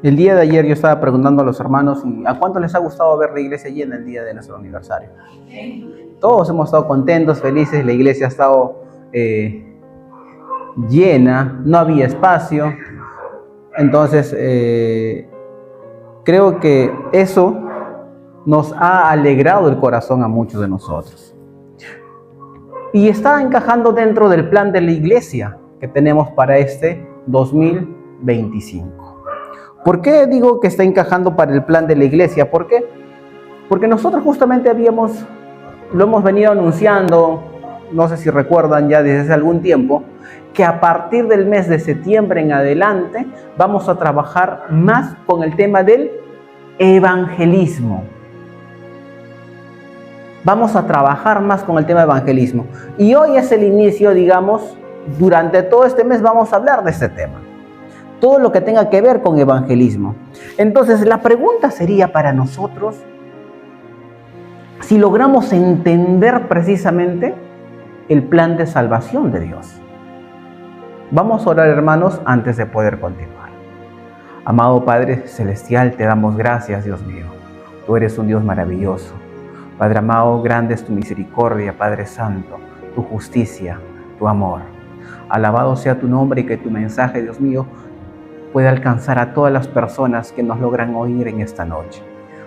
El día de ayer yo estaba preguntando a los hermanos ¿a cuánto les ha gustado ver la iglesia llena el día de nuestro aniversario? Todos hemos estado contentos, felices, la iglesia ha estado llena, no había espacio. Entonces, creo que eso nos ha alegrado el corazón a muchos de nosotros. Y está encajando dentro del plan de la iglesia que tenemos para este 2025. ¿Por qué digo que está encajando para el plan de la iglesia? ¿Por qué? Porque nosotros justamente lo hemos venido anunciando, no sé si recuerdan ya desde hace algún tiempo, que a partir del mes de septiembre en adelante vamos a trabajar más con el tema del evangelismo. Vamos a trabajar más con el tema de evangelismo. Y hoy es el inicio, digamos, durante todo este mes vamos a hablar de este tema. Todo lo que tenga que ver con evangelismo. Entonces, la pregunta sería para nosotros, si logramos entender precisamente el plan de salvación de Dios. Vamos a orar, hermanos, antes de poder continuar. Amado Padre Celestial, te damos gracias, Dios mío. Tú eres un Dios maravilloso. Padre amado, grande es tu misericordia, Padre Santo, tu justicia, tu amor. Alabado sea tu nombre y que tu mensaje, Dios mío, pueda alcanzar a todas las personas que nos logran oír en esta noche.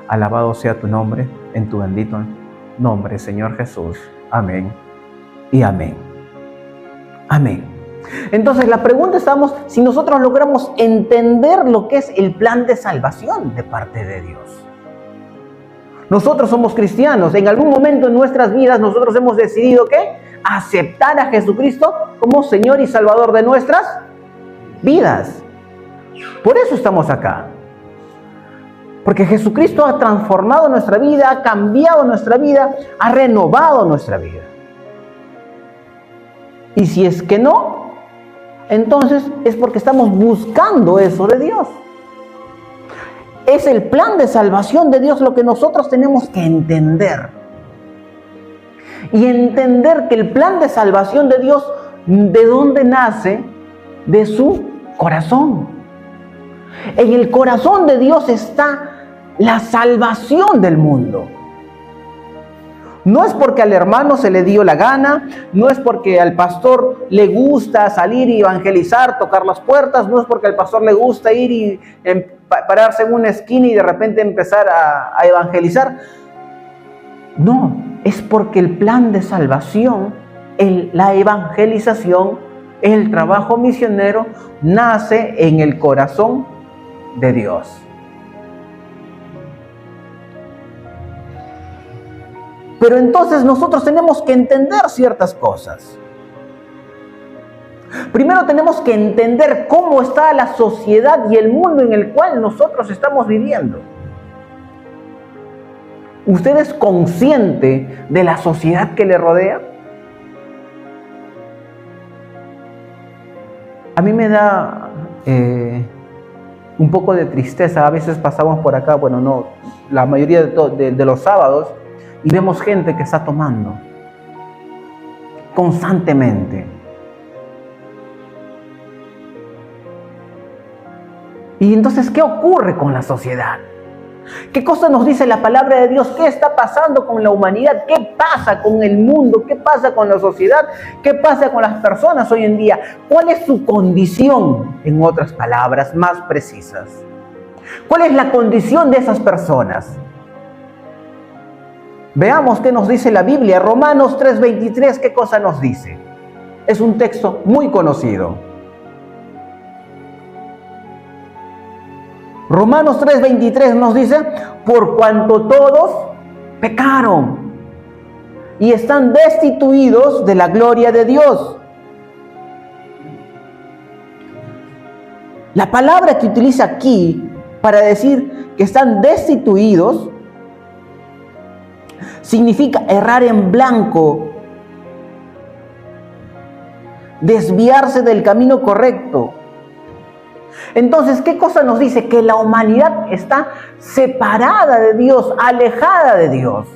Alabado sea tu nombre, en tu bendito nombre, Señor Jesús. Amén y amén. Amén. Entonces la pregunta estamos, si nosotros logramos entender lo que es el plan de salvación de parte de Dios. Nosotros somos cristianos, en algún momento en nuestras vidas nosotros hemos decidido ¿qué? Aceptar a Jesucristo como Señor y Salvador de nuestras vidas. Por eso estamos acá. Porque Jesucristo ha transformado nuestra vida, ha cambiado nuestra vida, ha renovado nuestra vida. Y si es que no, entonces es porque estamos buscando eso de Dios. Es el plan de salvación de Dios lo que nosotros tenemos que entender. Y entender que el plan de salvación de Dios, ¿de dónde nace? De su corazón. En el corazón de Dios está la salvación del mundo. No es porque al hermano se le dio la gana, no es porque al pastor le gusta salir y evangelizar, tocar las puertas, no es porque al pastor le gusta ir y pararse en una esquina y de repente empezar a evangelizar. No, es porque el plan de salvación, la evangelización, el trabajo misionero nace en el corazón de Dios. Pero entonces nosotros tenemos que entender ciertas cosas. Primero tenemos que entender cómo está la sociedad y el mundo en el cual nosotros estamos viviendo. ¿Usted es consciente de la sociedad que le rodea? A mí me da un poco de tristeza. A veces pasamos por acá, bueno, no, la mayoría de los sábados, y vemos gente que está tomando constantemente. Y entonces, ¿qué ocurre con la sociedad? ¿Qué cosa nos dice la palabra de Dios? ¿Qué está pasando con la humanidad? ¿Qué pasa con el mundo? ¿Qué pasa con la sociedad? ¿Qué pasa con las personas hoy en día? ¿Cuál es su condición? En otras palabras más precisas, ¿cuál es la condición de esas personas? Veamos qué nos dice la Biblia. Romanos 3:23, ¿qué cosa nos dice? Es un texto muy conocido. Romanos 3:23 nos dice, por cuanto todos pecaron y están destituidos de la gloria de Dios. La palabra que utiliza aquí para decir que están destituidos significa errar en blanco, desviarse del camino correcto. Entonces, ¿qué cosa nos dice? Que la humanidad está separada de Dios, alejada de Dios.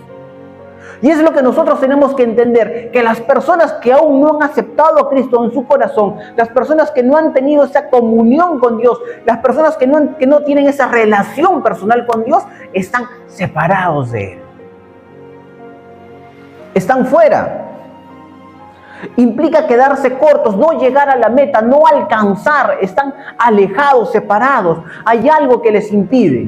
Y es lo que nosotros tenemos que entender, que las personas que aún no han aceptado a Cristo en su corazón, las personas que no han tenido esa comunión con Dios, las personas que no tienen esa relación personal con Dios, están separados de Él. Están fuera. Implica quedarse cortos, no llegar a la meta, no alcanzar, están alejados, separados. Hay algo que les impide.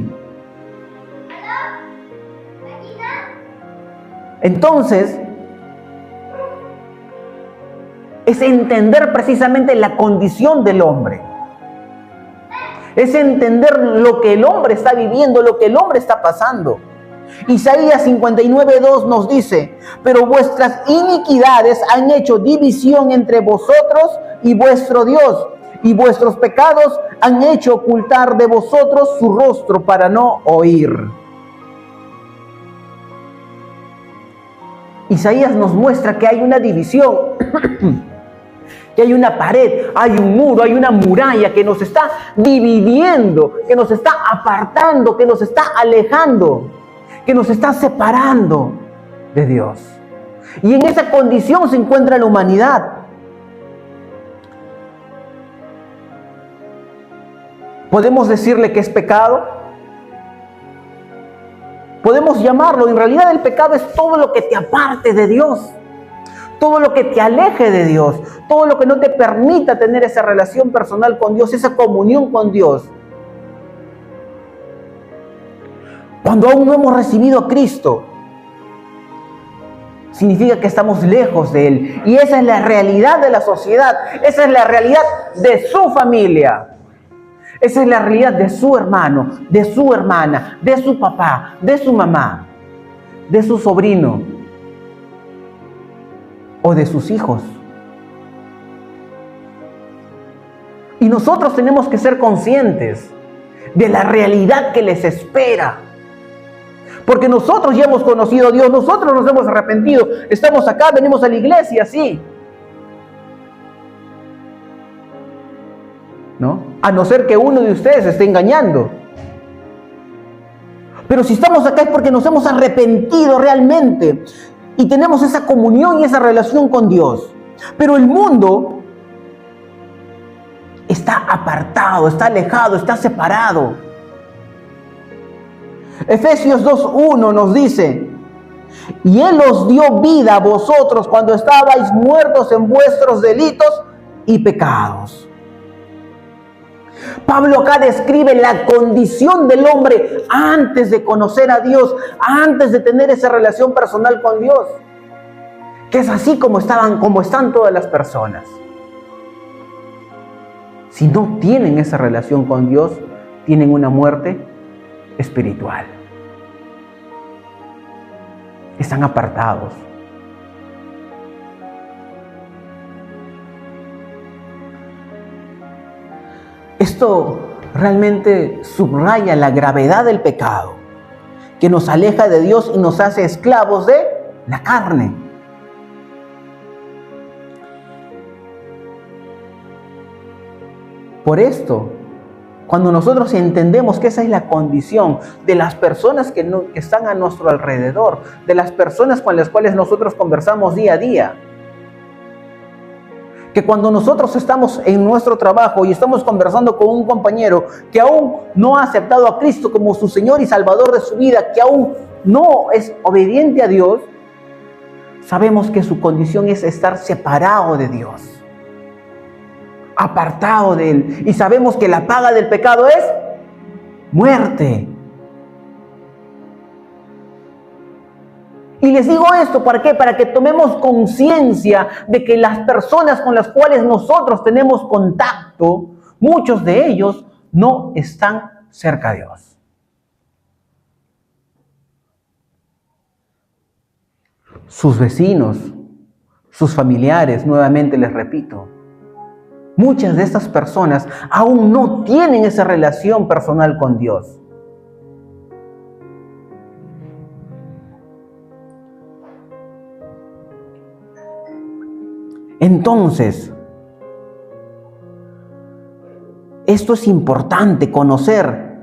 Entonces, es entender precisamente la condición del hombre. Es entender lo que el hombre está viviendo, lo que el hombre está pasando. Isaías 59:2 nos dice: pero vuestras iniquidades han hecho división entre vosotros y vuestro Dios, y vuestros pecados han hecho ocultar de vosotros su rostro para no oír. Isaías nos muestra que hay una división, que hay una pared, hay un muro, hay una muralla que nos está dividiendo, que nos está apartando, que nos está alejando, que nos está separando de Dios. Y en esa condición se encuentra la humanidad. ¿Podemos decirle que es pecado? Podemos llamarlo, en realidad el pecado es todo lo que te aparte de Dios, todo lo que te aleje de Dios, todo lo que no te permita tener esa relación personal con Dios, esa comunión con Dios. Cuando aún no hemos recibido a Cristo, significa que estamos lejos de Él. Y esa es la realidad de la sociedad, esa es la realidad de su familia. Esa es la realidad de su hermano, de su hermana, de su papá, de su mamá, de su sobrino o de sus hijos. Y nosotros tenemos que ser conscientes de la realidad que les espera. Porque nosotros ya hemos conocido a Dios, nosotros nos hemos arrepentido, estamos acá, venimos a la iglesia, sí. ¿No? A no ser que uno de ustedes esté engañando. Pero si estamos acá es porque nos hemos arrepentido realmente y tenemos esa comunión y esa relación con Dios. Pero el mundo está apartado, está alejado, está separado. Efesios 2:1 nos dice: y Él os dio vida a vosotros cuando estabais muertos en vuestros delitos y pecados. Pablo acá describe la condición del hombre antes de conocer a Dios, antes de tener esa relación personal con Dios, que es así como están todas las personas. Si no tienen esa relación con Dios, tienen una muerte espiritual. Están apartados. Esto realmente subraya la gravedad del pecado, que nos aleja de Dios y nos hace esclavos de la carne. Por esto, cuando nosotros entendemos que esa es la condición de las personas que están a nuestro alrededor, de las personas con las cuales nosotros conversamos día a día, que cuando nosotros estamos en nuestro trabajo y estamos conversando con un compañero que aún no ha aceptado a Cristo como su Señor y Salvador de su vida, que aún no es obediente a Dios, sabemos que su condición es estar separado de Dios, apartado de Él. Y sabemos que la paga del pecado es muerte. Y les digo esto, ¿para qué? Para que tomemos conciencia de que las personas con las cuales nosotros tenemos contacto, muchos de ellos no están cerca de Dios. Sus vecinos, sus familiares, nuevamente les repito, muchas de estas personas aún no tienen esa relación personal con Dios. Entonces, esto es importante conocer,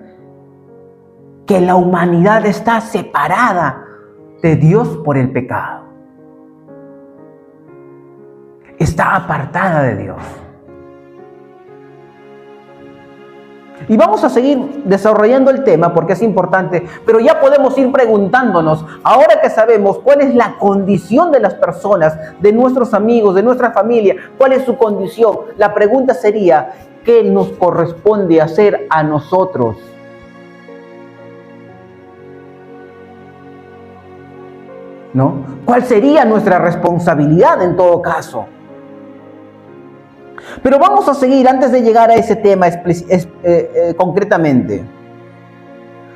que la humanidad está separada de Dios por el pecado. Está apartada de Dios. Y vamos a seguir desarrollando el tema porque es importante, pero ya podemos ir preguntándonos, ahora que sabemos cuál es la condición de las personas, de nuestros amigos, de nuestra familia, cuál es su condición, la pregunta sería, ¿qué nos corresponde hacer a nosotros? ¿No? ¿Cuál sería nuestra responsabilidad en todo caso? Pero vamos a seguir antes de llegar a ese tema concretamente.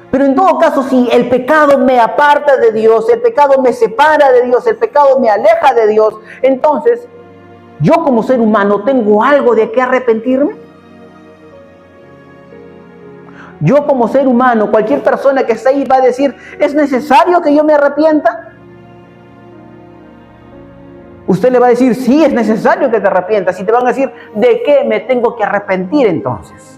Pero en todo caso, si el pecado me aparta de Dios, el pecado me separa de Dios, el pecado me aleja de Dios, entonces, ¿yo como ser humano tengo algo de qué arrepentirme? Yo como ser humano, cualquier persona que está ahí va a decir, ¿es necesario que yo me arrepienta? Usted le va a decir, sí, es necesario que te arrepientas. Y te van a decir, ¿de qué me tengo que arrepentir entonces?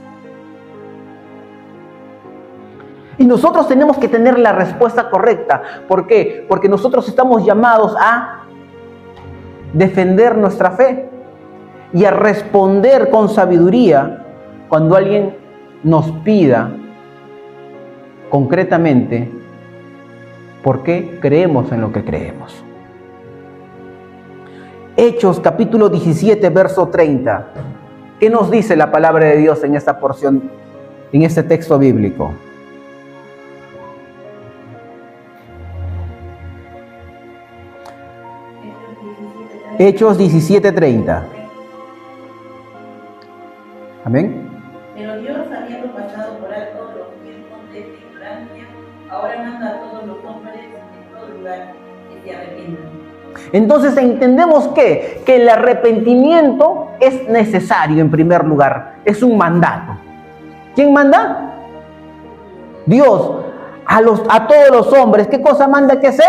Y nosotros tenemos que tener la respuesta correcta. ¿Por qué? Porque nosotros estamos llamados a defender nuestra fe y a responder con sabiduría cuando alguien nos pida concretamente por qué creemos en lo que creemos. Hechos capítulo 17, verso 30. ¿Qué nos dice la palabra de Dios en esta porción, en este texto bíblico? Hechos 17, 30. Amén. Pero Dios, habiendo pasado por alto los tiempos de ignorancia, ahora manda a todos los hombres en todo lugar que se arrepientan. Entonces entendemos que el arrepentimiento es necesario en primer lugar, es un mandato. ¿Quién manda? Dios a todos los hombres. ¿Qué cosa manda que se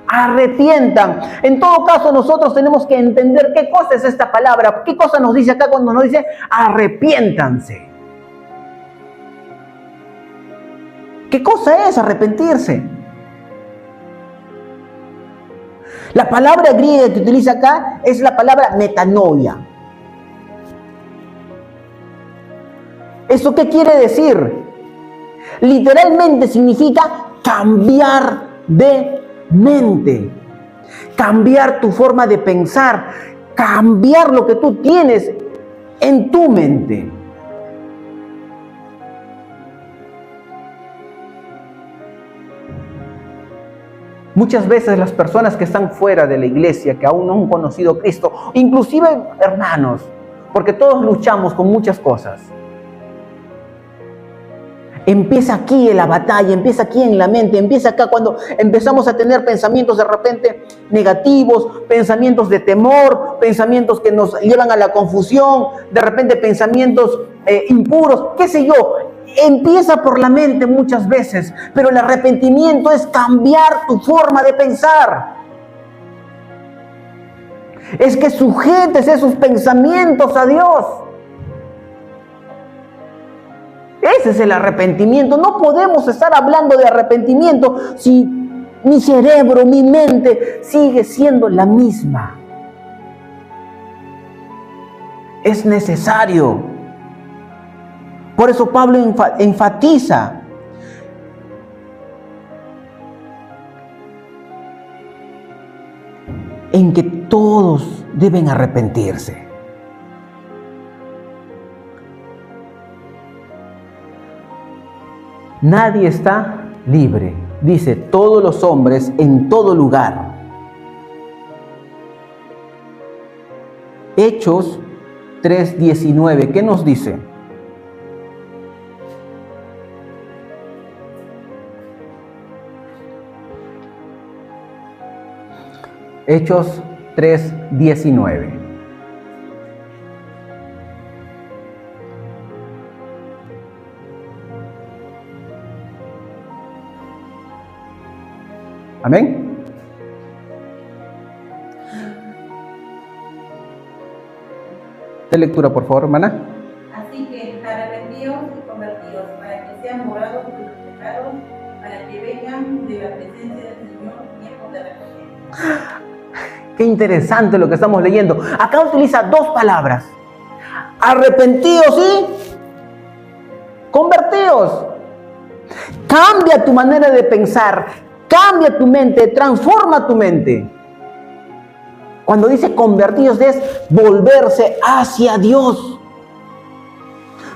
arrepientan? En todo caso nosotros tenemos que entender qué cosa es esta palabra, qué cosa nos dice acá cuando nos dice arrepiéntanse. ¿Qué cosa es arrepentirse? La palabra griega que utiliza acá es la palabra metanoia. ¿Eso qué quiere decir? Literalmente significa cambiar de mente, cambiar tu forma de pensar, cambiar lo que tú tienes en tu mente. Muchas veces las personas que están fuera de la iglesia, que aún no han conocido a Cristo, inclusive hermanos, porque todos luchamos con muchas cosas. Empieza aquí en la batalla, empieza aquí en la mente, empieza acá cuando empezamos a tener pensamientos de repente negativos, pensamientos de temor, pensamientos que nos llevan a la confusión, de repente pensamientos impuros, qué sé yo. Empieza por la mente muchas veces, pero el arrepentimiento es cambiar tu forma de pensar. Es que sujetes esos pensamientos a Dios. Ese es el arrepentimiento. No podemos estar hablando de arrepentimiento si mi cerebro, mi mente sigue siendo la misma. Es necesario. Por eso Pablo enfatiza en que todos deben arrepentirse. Nadie está libre, dice, todos los hombres en todo lugar. Hechos 3:19, ¿qué nos dice? Hechos 3:19. Amén. De lectura, por favor, hermana. Así que arrepentíos y convertíos para que sean borrados vuestros pecados, para que vengan de la presencia del Señor Qué interesante lo que estamos leyendo. Acá utiliza dos palabras. Arrepentidos y convertidos. Cambia tu manera de pensar, cambia tu mente, transforma tu mente. Cuando dice convertidos es volverse hacia Dios.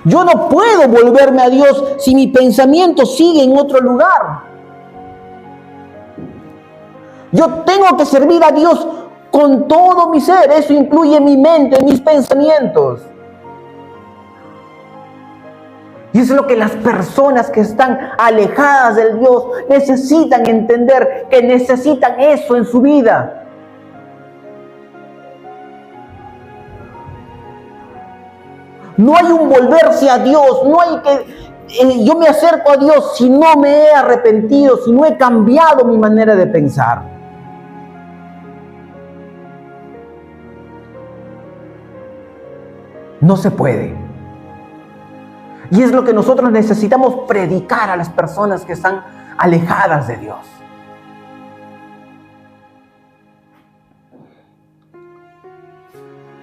Yo no puedo volverme a Dios si mi pensamiento sigue en otro lugar. Yo tengo que servir a Dios con todo mi ser. Eso incluye mi mente, mis pensamientos. Y eso es lo que las personas que están alejadas del Dios necesitan entender, que necesitan eso en su vida. No hay un volverse a Dios, no hay que yo me acerco a Dios si no me he arrepentido, si no he cambiado mi manera de pensar. No se puede. Y es lo que nosotros necesitamos predicar a las personas que están alejadas de Dios.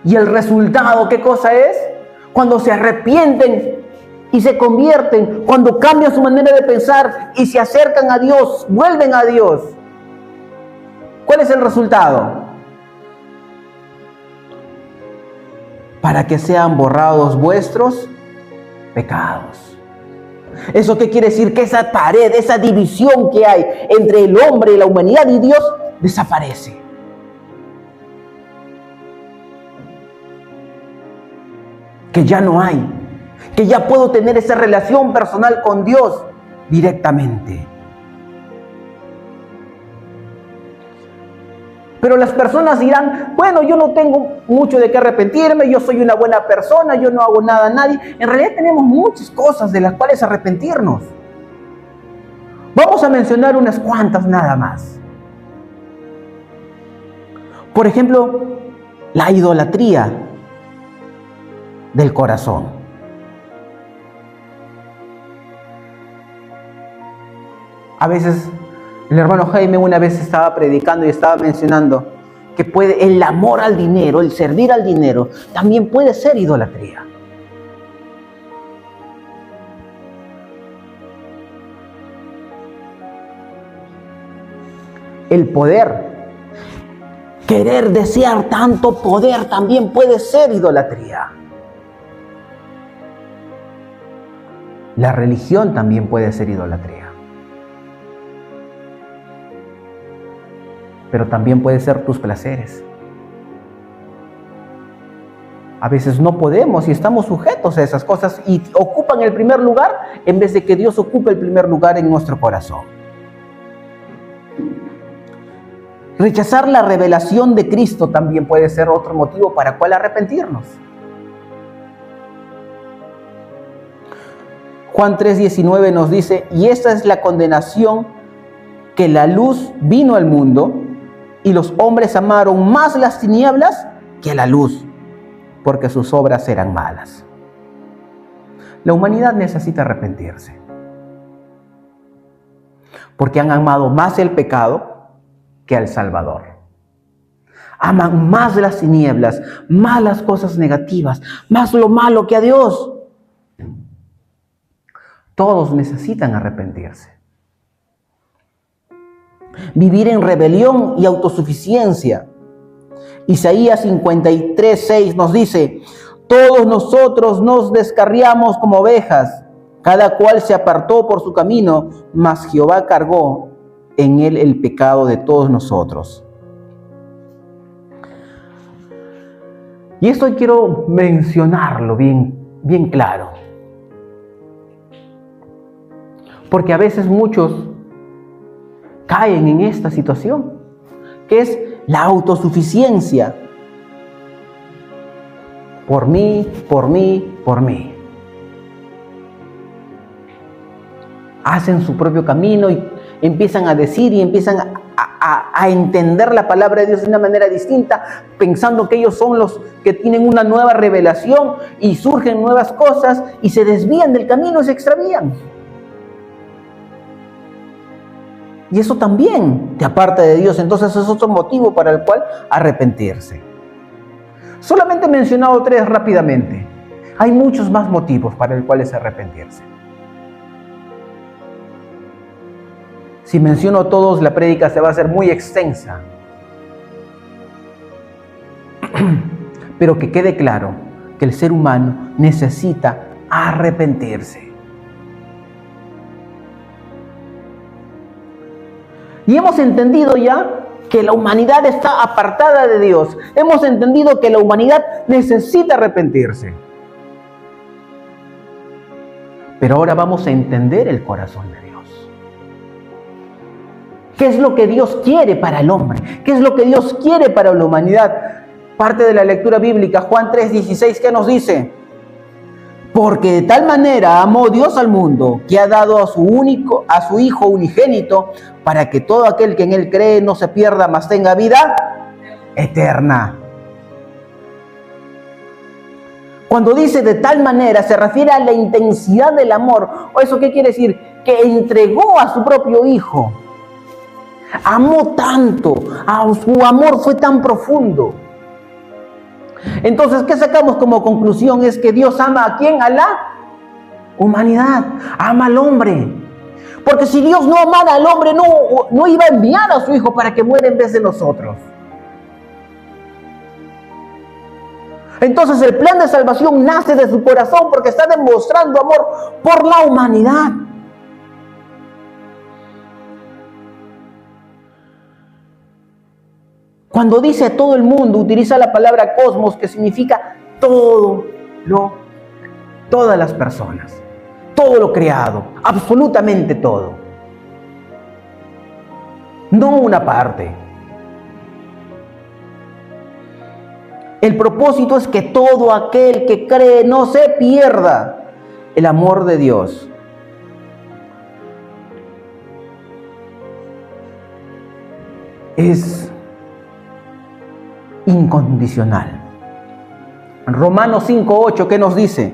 Y el resultado, ¿qué cosa es? Cuando se arrepienten y se convierten, cuando cambian su manera de pensar y se acercan a Dios, vuelven a Dios. ¿Cuál es el resultado? Para que sean borrados vuestros pecados. ¿Eso qué quiere decir? Que esa pared, esa división que hay entre el hombre y la humanidad y Dios desaparece. Que ya no hay, que ya puedo tener esa relación personal con Dios directamente. Pero las personas dirán, bueno, yo no tengo mucho de qué arrepentirme, yo soy una buena persona, yo no hago nada a nadie. En realidad tenemos muchas cosas de las cuales arrepentirnos. Vamos a mencionar unas cuantas nada más. Por ejemplo, la idolatría del corazón. A veces el hermano Jaime una vez estaba predicando y estaba mencionando que el amor al dinero, el servir al dinero, también puede ser idolatría. El poder, querer, desear tanto poder también puede ser idolatría. La religión también puede ser idolatría. Pero también puede ser tus placeres. A veces no podemos y estamos sujetos a esas cosas y ocupan el primer lugar en vez de que Dios ocupe el primer lugar en nuestro corazón. Rechazar la revelación de Cristo también puede ser otro motivo para cual arrepentirnos. Juan 3:19 nos dice, y esta es la condenación, que la luz vino al mundo y los hombres amaron más las tinieblas que la luz, porque sus obras eran malas. La humanidad necesita arrepentirse, porque han amado más el pecado que al Salvador. Aman más las tinieblas, más las cosas negativas, más lo malo que a Dios. Todos necesitan arrepentirse. Vivir en rebelión y autosuficiencia. Isaías 53:6 nos dice, todos nosotros nos descarriamos como ovejas, cada cual se apartó por su camino, mas Jehová cargó en él el pecado de todos nosotros. Y esto quiero mencionarlo bien claro. Porque a veces muchos caen en esta situación, que es la autosuficiencia. Por mí, por mí, por mí. Hacen su propio camino y empiezan a decir y empiezan a entender la palabra de Dios de una manera distinta, pensando que ellos son los que tienen una nueva revelación y surgen nuevas cosas y se desvían del camino y se extravían. Y eso también te aparta de Dios. Entonces es otro motivo para el cual arrepentirse. Solamente he mencionado 3 rápidamente. Hay muchos más motivos para el cuales arrepentirse. Si menciono todos, la prédica se va a hacer muy extensa. Pero que quede claro que el ser humano necesita arrepentirse. Y hemos entendido ya que la humanidad está apartada de Dios. Hemos entendido que la humanidad necesita arrepentirse. Pero ahora vamos a entender el corazón de Dios. ¿Qué es lo que Dios quiere para el hombre? ¿Qué es lo que Dios quiere para la humanidad? Parte de la lectura bíblica, Juan 3:16, ¿qué nos dice? Porque de tal manera amó Dios al mundo, que ha dado a su Hijo unigénito, para que todo aquel que en Él cree no se pierda, mas tenga vida eterna. Cuando dice de tal manera, se refiere a la intensidad del amor. ¿O eso qué quiere decir? Que entregó a su propio Hijo. Amó tanto, su amor fue tan profundo. Entonces, ¿qué sacamos como conclusión? Es que Dios ama ¿a quién? A la humanidad, ama al hombre. Porque si Dios no amara al hombre, no iba a enviar a su Hijo para que muera en vez de nosotros. Entonces el plan de salvación nace de su corazón porque está demostrando amor por la humanidad. Cuando dice todo el mundo, utiliza la palabra cosmos, que significa todas las personas, todo lo creado, absolutamente todo. No una parte. El propósito es que todo aquel que cree no se pierda. El amor de Dios es incondicional. Romanos 5:8, ¿qué nos dice?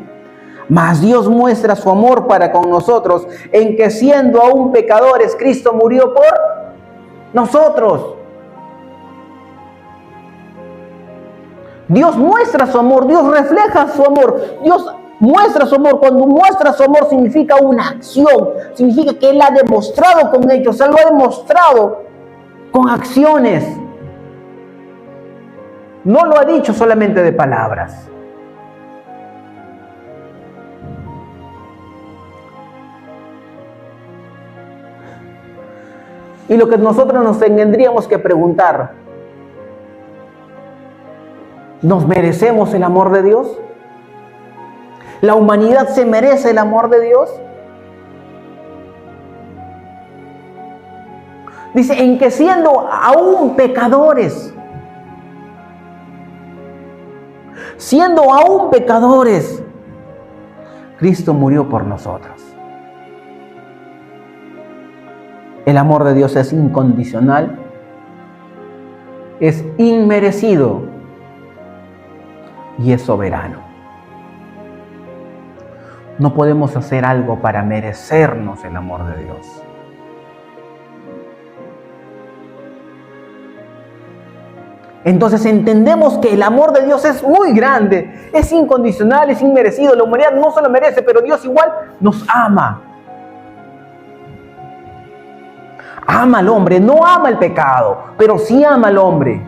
Mas Dios muestra su amor para con nosotros en que siendo aún pecadores, Cristo murió por nosotros. Dios muestra su amor, Dios refleja su amor, Dios muestra su amor. Cuando muestra su amor significa una acción, significa que Él ha demostrado con hechos, Él lo ha demostrado con acciones. No lo ha dicho solamente de palabras. Y lo que nosotros nos tendríamos que preguntar, ¿nos merecemos el amor de Dios? ¿La humanidad se merece el amor de Dios? Dice, en que siendo aún pecadores, Cristo murió por nosotros. El amor de Dios es incondicional, es inmerecido y es soberano. No podemos hacer algo para merecernos el amor de Dios. Entonces entendemos que el amor de Dios es muy grande, es incondicional, es inmerecido. La humanidad no se lo merece, pero Dios igual nos ama. Ama al hombre, no ama el pecado, pero sí ama al hombre.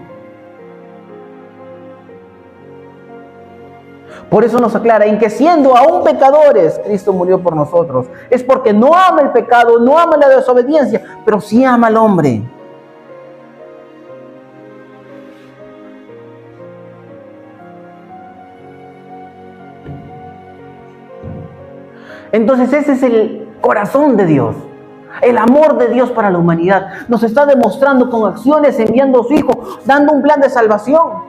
Por eso nos aclara, en que siendo aún pecadores, Cristo murió por nosotros. Es porque no ama el pecado, no ama la desobediencia, pero sí ama al hombre. Entonces ese es el corazón de Dios. El amor de Dios para la humanidad. Nos está demostrando con acciones, enviando a su Hijo, dando un plan de salvación.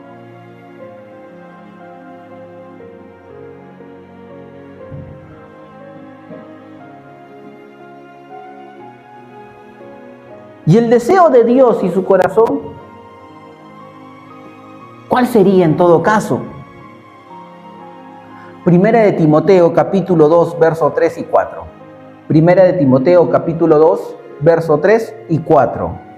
Y el deseo de Dios y su corazón, ¿cuál sería en todo caso? Primera de Timoteo capítulo 2, versos 3 y 4. Primera de Timoteo capítulo 2, verso 3 y 4.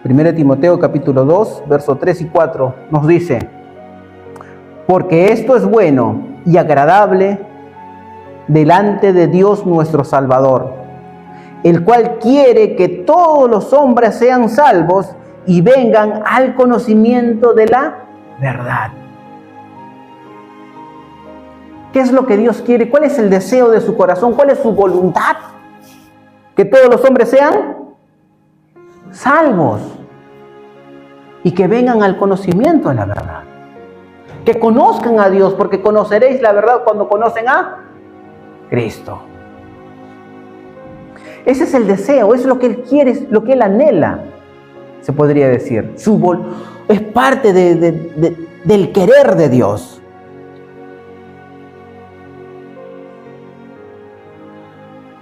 Primero Timoteo capítulo 2, verso 3 y 4 nos dice: porque esto es bueno y agradable delante de Dios nuestro Salvador, el cual quiere que todos los hombres sean salvos y vengan al conocimiento de la verdad. ¿Qué es lo que Dios quiere? ¿Cuál es el deseo de su corazón? ¿Cuál es su voluntad? Que todos los hombres sean salvos y que vengan al conocimiento de la verdad. Que conozcan a Dios, porque conoceréis la verdad cuando conocen a Cristo. Ese es el deseo, es lo que Él quiere, es lo que Él anhela, se podría decir. Es parte del querer de Dios.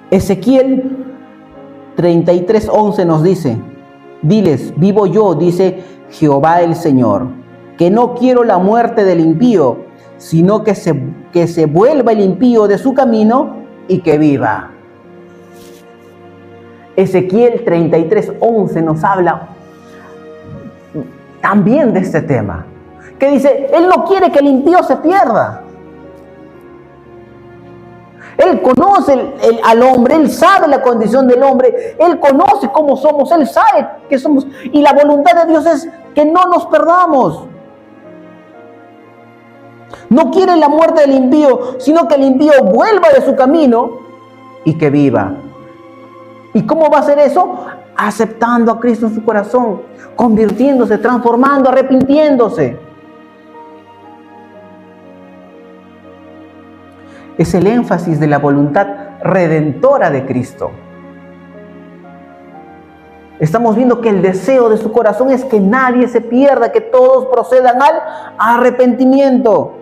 Ezequiel 33:11 nos dice: diles, vivo yo, dice Jehová el Señor, que no quiero la muerte del impío, sino que se vuelva el impío de su camino y que viva. Ezequiel 33:11 nos habla también de este tema, que dice, Él no quiere que el impío se pierda. Él conoce al hombre, Él sabe la condición del hombre, Él conoce cómo somos, Él sabe que somos, y la voluntad de Dios es que no nos perdamos. No quiere la muerte del impío, sino que el impío vuelva de su camino y que viva. ¿Y cómo va a hacer eso? Aceptando a Cristo en su corazón, convirtiéndose, transformando, arrepintiéndose. Es el énfasis de la voluntad redentora de Cristo. Estamos viendo que el deseo de su corazón es que nadie se pierda, que todos procedan al arrepentimiento.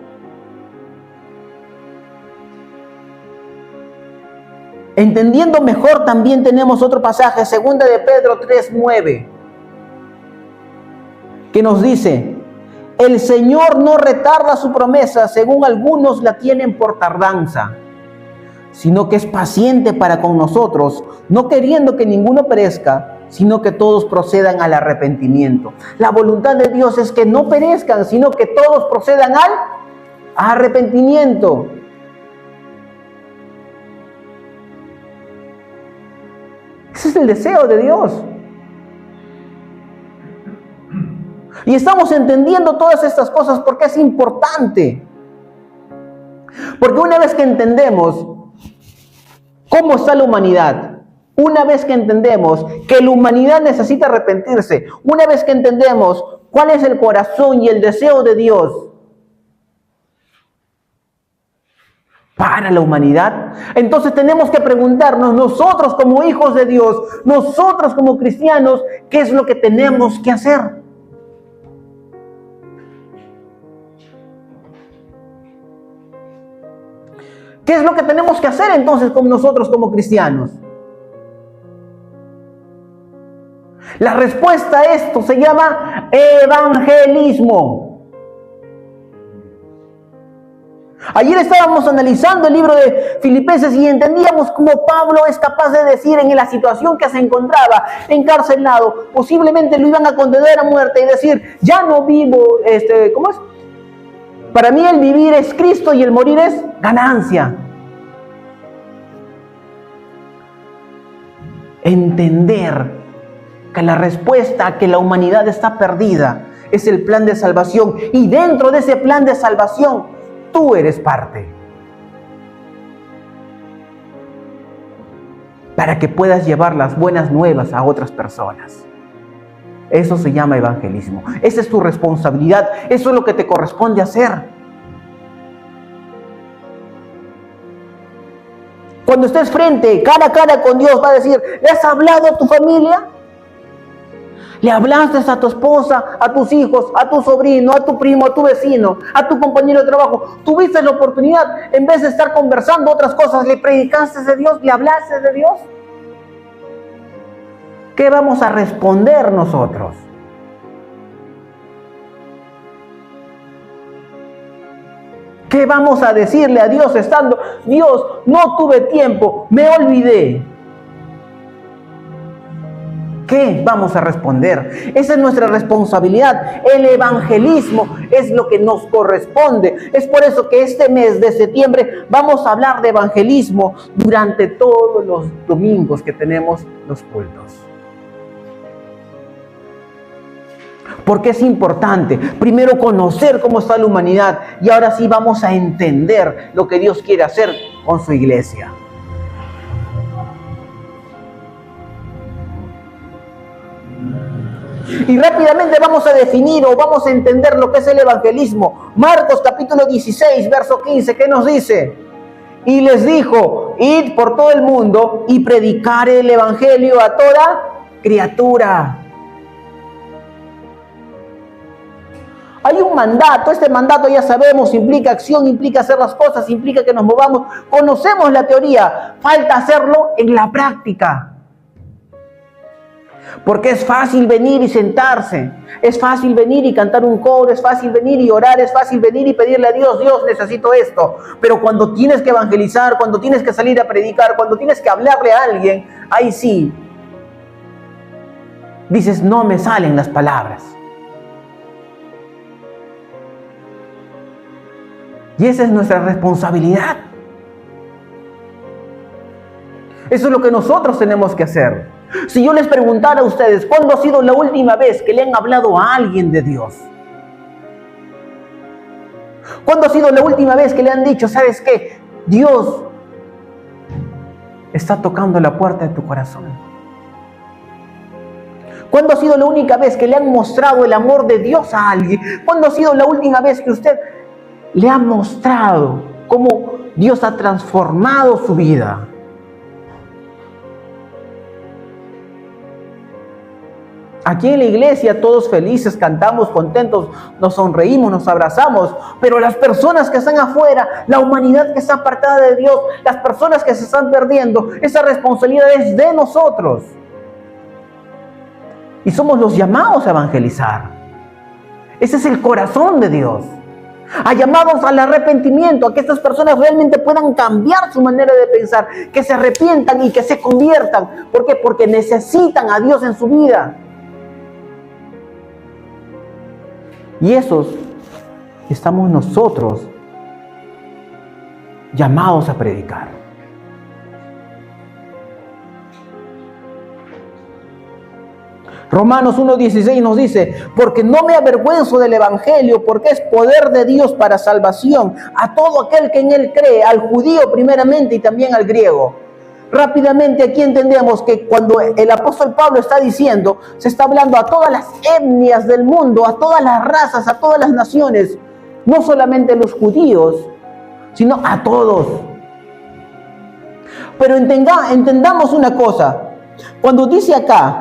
Entendiendo mejor, también tenemos otro pasaje, 2 de Pedro 3:9, que nos dice: el Señor no retarda su promesa, según algunos la tienen por tardanza, sino que es paciente para con nosotros, no queriendo que ninguno perezca, sino que todos procedan al arrepentimiento. La voluntad de Dios es que no perezcan, sino que todos procedan al arrepentimiento. Ese es el deseo de Dios. Y estamos entendiendo todas estas cosas porque es importante. Porque una vez que entendemos cómo está la humanidad, una vez que entendemos que la humanidad necesita arrepentirse, una vez que entendemos cuál es el corazón y el deseo de Dios para la humanidad, entonces tenemos que preguntarnos nosotros como hijos de Dios, nosotros como cristianos, ¿qué es lo que tenemos que hacer? ¿Qué es lo que tenemos que hacer entonces con nosotros como cristianos? La respuesta a esto se llama evangelismo. Ayer estábamos analizando el libro de Filipenses y entendíamos cómo Pablo es capaz de decir en la situación que se encontraba, encarcelado, posiblemente lo iban a condenar a muerte y decir, ya no vivo, ¿cómo es? Para mí el vivir es Cristo y el morir es ganancia. Entender que la respuesta a que la humanidad está perdida es el plan de salvación, y dentro de ese plan de salvación tú eres parte, para que puedas llevar las buenas nuevas a otras personas. Eso se llama evangelismo. Esa es tu responsabilidad. Eso es lo que te corresponde hacer. Cuando estés cara a cara con Dios, va a decir, ¿le has hablado a tu familia? ¿Le hablaste a tu esposa, a tus hijos, a tu sobrino, a tu primo, a tu vecino, a tu compañero de trabajo? ¿Tuviste la oportunidad, en vez de estar conversando otras cosas, le predicaste de Dios, le hablaste de Dios? ¿Qué vamos a responder nosotros? ¿Qué vamos a decirle a Dios estando, Dios, no tuve tiempo, me olvidé? ¿Qué vamos a responder? Esa es nuestra responsabilidad. El evangelismo es lo que nos corresponde. Es por eso que este mes de septiembre vamos a hablar de evangelismo durante todos los domingos que tenemos los cultos. Porque es importante, primero, conocer cómo está la humanidad y ahora sí vamos a entender lo que Dios quiere hacer con su iglesia. Y rápidamente vamos a definir o vamos a entender lo que es el evangelismo. Marcos capítulo 16, verso 15, ¿qué nos dice? Y les dijo, id por todo el mundo y predicar el evangelio a toda criatura. Hay un mandato, este mandato ya sabemos, implica acción, implica hacer las cosas, implica que nos movamos. Conocemos la teoría, falta hacerlo en la práctica. Porque es fácil venir y sentarse, es fácil venir y cantar un coro, es fácil venir y orar, es fácil venir y pedirle a Dios, Dios, necesito esto. Pero cuando tienes que evangelizar, cuando tienes que salir a predicar, cuando tienes que hablarle a alguien, ahí sí, dices, no me salen las palabras. Y esa es nuestra responsabilidad. Eso es lo que nosotros tenemos que hacer. Si yo les preguntara a ustedes, ¿cuándo ha sido la última vez que le han hablado a alguien de Dios? ¿Cuándo ha sido la última vez que le han dicho, sabes qué? Dios está tocando la puerta de tu corazón. ¿Cuándo ha sido la única vez que le han mostrado el amor de Dios a alguien? ¿Cuándo ha sido la última vez que usted le ha mostrado cómo Dios ha transformado su vida? Aquí en la iglesia todos felices, cantamos, contentos, nos sonreímos, nos abrazamos, pero las personas que están afuera, la humanidad que está apartada de Dios, las personas que se están perdiendo, esa responsabilidad es de nosotros. Y somos los llamados a evangelizar. Ese es el corazón de Dios. A llamados al arrepentimiento, a que estas personas realmente puedan cambiar su manera de pensar, que se arrepientan y que se conviertan. ¿Por qué? Porque necesitan a Dios en su vida. Y esos estamos nosotros llamados a predicar. Romanos 1:16 nos dice, porque no me avergüenzo del evangelio, porque es poder de Dios para salvación a todo aquel que en él cree, al judío primeramente y también al griego. Rápidamente aquí entendemos que cuando el apóstol Pablo está diciendo, se está hablando a todas las etnias del mundo, a todas las razas, a todas las naciones, no solamente a los judíos, sino a todos. Pero entendamos una cosa, cuando dice acá,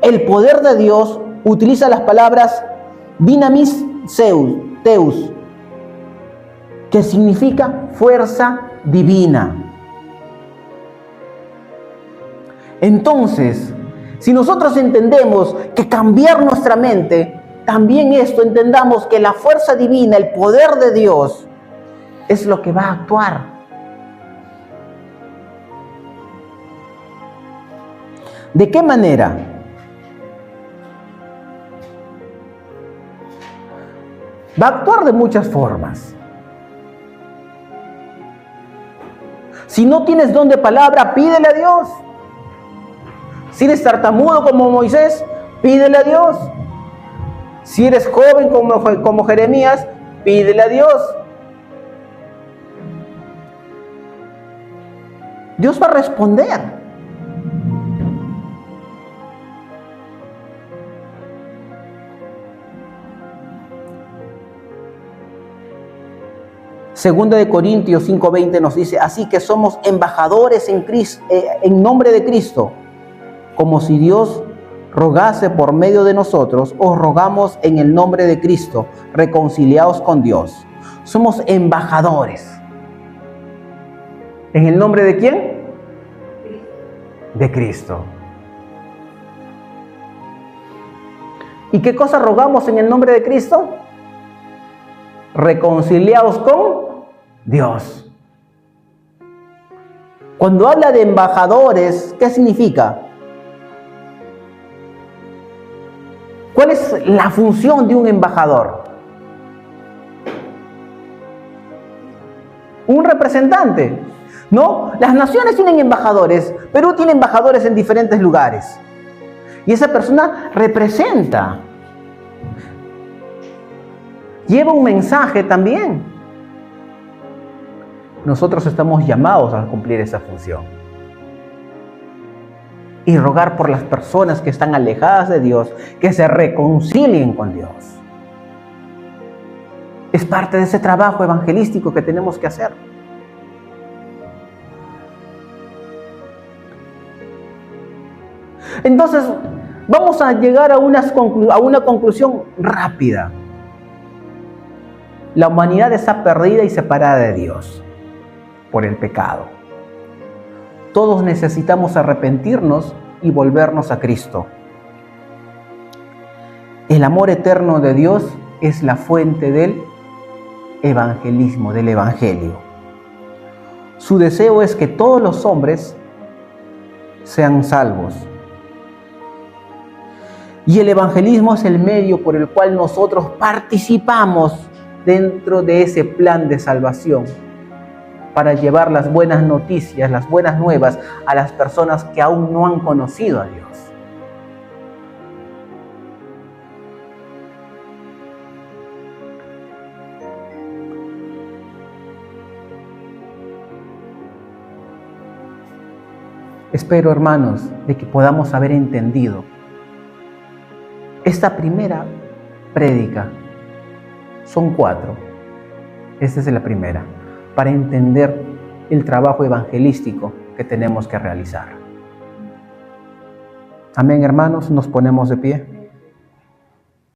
el poder de Dios, utiliza las palabras dinamis theus, que significa fuerza divina. Entonces, si nosotros entendemos que cambiar nuestra mente, también esto entendamos que la fuerza divina, el poder de Dios, es lo que va a actuar. ¿De qué manera? Va a actuar de muchas formas. Si no tienes don de palabra, pídele a Dios. Si eres tartamudo como Moisés, pídele a Dios. Si eres joven como Jeremías, pídele a Dios. Dios va a responder. Segunda de Corintios 5:20 nos dice, así que somos embajadores en Cristo, en nombre de Cristo, como si Dios rogase por medio de nosotros, os rogamos en el nombre de Cristo, reconciliaos con Dios. Somos embajadores. ¿En el nombre de quién? De Cristo. ¿Y qué cosa rogamos en el nombre de Cristo? Reconciliados con Dios. Cuando habla de embajadores, ¿qué significa? ¿Cuál es la función de un embajador? Un representante, ¿no? Las naciones tienen embajadores. Perú tiene embajadores en diferentes lugares. Y esa persona representa. Lleva un mensaje también. Nosotros estamos llamados a cumplir esa función. Y rogar por las personas que están alejadas de Dios, que se reconcilien con Dios. Es parte de ese trabajo evangelístico que tenemos que hacer. Entonces, vamos a llegar a una conclusión rápida. La humanidad está perdida y separada de Dios por el pecado. Todos necesitamos arrepentirnos y volvernos a Cristo. El amor eterno de Dios es la fuente del evangelismo, del evangelio. Su deseo es que todos los hombres sean salvos. Y el evangelismo es el medio por el cual nosotros participamos dentro de ese plan de salvación para llevar las buenas noticias, las buenas nuevas a las personas que aún no han conocido a Dios. Espero, hermanos, de que podamos haber entendido esta primera prédica. Son 4. Esta es la primera, para entender el trabajo evangelístico que tenemos que realizar. Amén, hermanos, nos ponemos de pie.